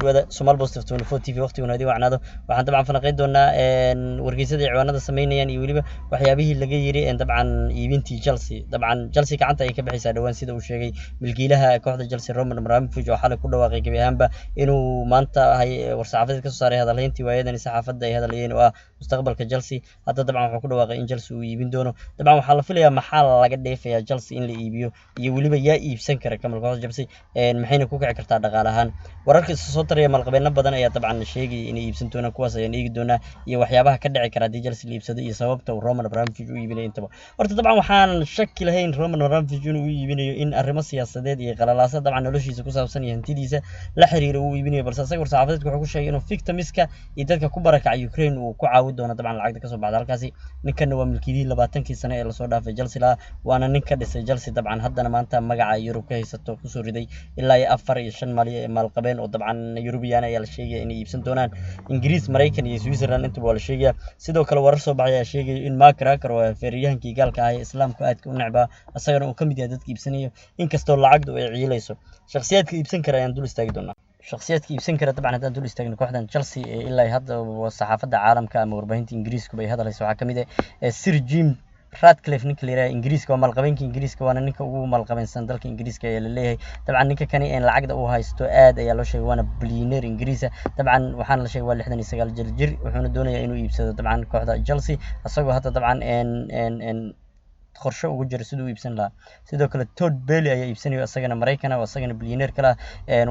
wada Somal Post 24 TV waqtigu naadi wacnaado waxaan dabcan falanqeyn doonaa wargeysyada ciwaanada sameynayaan iyo waliba waxyaabihii laga yiri dabcan iibintii Chelsea dabcan Chelsea gacanta ay ka bixisay dhawaan sida uu sheegay milkiilaha kooxda Chelsea Roman Abramovich oo xalay ku dhawaaqay gabi ahaanba inuu maanta war-saxaafadeed ka soo saaray hadalhayntii waayadan saxaafadda ay hadlayeen oo ah mustaqbalka Chelsea hadda dabcan wuxuu ku dhawaaqay in Chelsea uu iibin doono dabcan waxaa la filayaa maxaa laga dheefayaa Chelsea in la iibiyo iyo waliba yaa iibsan kara kamal kooxda Chelsea maxayna ku kici kartaa dhaqaalahan wararka soo taraya malqabeena badan ayaa dabcan sheegay in iibsan doona kuwaas ayaan eegi doonaa iyo waxyaabaha ka dhici kara hadii Chelsea iibsado iyo sababta uu Roman Abramovich u iibinayo intaba horta dabcan waxaan shaki lahayn Roman Abramovich inuu iibinayo in arrimo siyaasadeed iyo qalalaasa dabcan noloshiisa ku saabsan iyo hantidiisa la xiriira uu iibinayo balse asaga war-saxaafadeedku wuxuu ku sheegay inuu victimiska iyo dadka ku barakacay Ukraine uu ku caawin doono dabcan lacagta ka soo baxda halkaasi ninkan waa milkiilihii 20kii sano ee la soo dhaafay Chelsea waana nin ka dhisay Chelsea dabcan haddana maanta magaca Yurub ka haysato ku soo riday ilaa 4 iyo 5 maalqabeen oo dabcan European ayaa la sheegay in iibsan doonaan Ingiriis Mareykan iyo Switzerland inta waa la sheegay sidoo kale warar soo baxay ayaa sheegay in Mark Raker oo feeriyahankii gaalka ah ee Islaamku aadka u necba asagana uu ka mid yahay dadka iibsanayo inkastoo lacagdu ay ciilayso shakhsiyaadka iibsan kara ayaan dul istaagi doonaa shakhsiyaadka iibsan kara dabcan haddaan dul istaagno kooxdan Chelsea ilaa hadda saxaafadda caalamka ama warbaahinta Ingiriisku bay hadaleyso waxaa kamid ah Sir Jim Ratcliffe ninka la yiraahdo Ingiriiska waa maalqabeenka Ingiriiska waana ninka ugu maalqabeensan dalka Ingiriiska ayaa la leeyahay dabcan ninka kani in lacagda uu haysto aad ayaa loo sheegay waana billionaire Ingiriisa dabcan waxaan la sheegay waa 69 jir wuxuuna doonayaa inuu iibsado dabcan kooxda Chelsea asagoo hadda dabcan qorshe ugu jira sidoo iibsan lahaa sidoo kale Todd Bailey ayaa iibsanayo asagana Mareykan ah asagana billionaire kala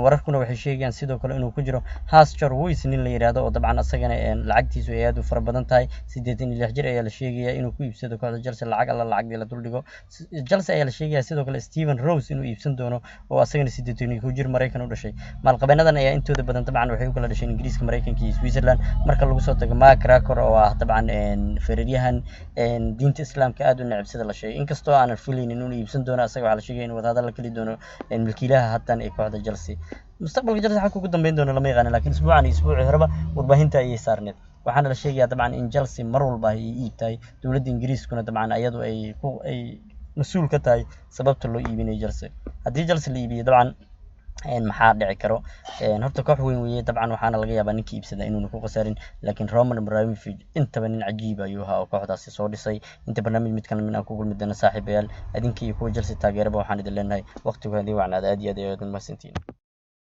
wararkuna waxay sheegayaan sidoo kale inuu ku jiro Haskell Weiss nin la yiraahdo oo dabcan asagana lacagtiisu ay aad u fara badan tahay 86 jir ayaa la sheegayaa inuu ku iibsado kooxda Chelsea lacag la dul dhigo Chelsea ayaa la sheegayaa sidoo kale Steven Rose inuu iibsan doono oo asagana 82 jir Mareykan u dhashay maalqabeenadan ayaa intooda badan dabcan waxay u kala dhasheen Ingiriiska Mareykanka iyo Switzerland marka lagu soo tago Mark Raker oo ah dabcan feeriyahan diinta Islaamka aad u necbsada inkastoo aan filaynin inuu iibsan doono asaga waxa la sheegay in wadahadal la kali doono milkiilaha haatan ee kooxda Chelsea mustaqbalka Chelsea waxa ku dambeyn doona lama yaqaan laakiin isbuucii horeba warbaahinta ayay saarneed waxaana la sheegayaa dabcan in Chelsea mar walba ay iibtay dawladda Ingiriiskuna dabcan ayadu ay mas'uul ka tahay sababta loo iibinayo Chelsea haddii Chelsea la iibiyo dabcan maxaa dhici karo horta koox weyn weeye dabcan waxaana laga yaabaa ninkii iibsada inuu ku qasaarin laakiin Roman Abramovich intaba nin cajiib ayuu ahaa oo kooxdaasi soo dhisay inta barnaamij mid kan aan ku kulmi doona saaxiibayaal adinka iyo kuwa Chelsea taageeraba waxaan idin leenahay waqtigu hadii wacnaad aad iyo aad mahadsantiin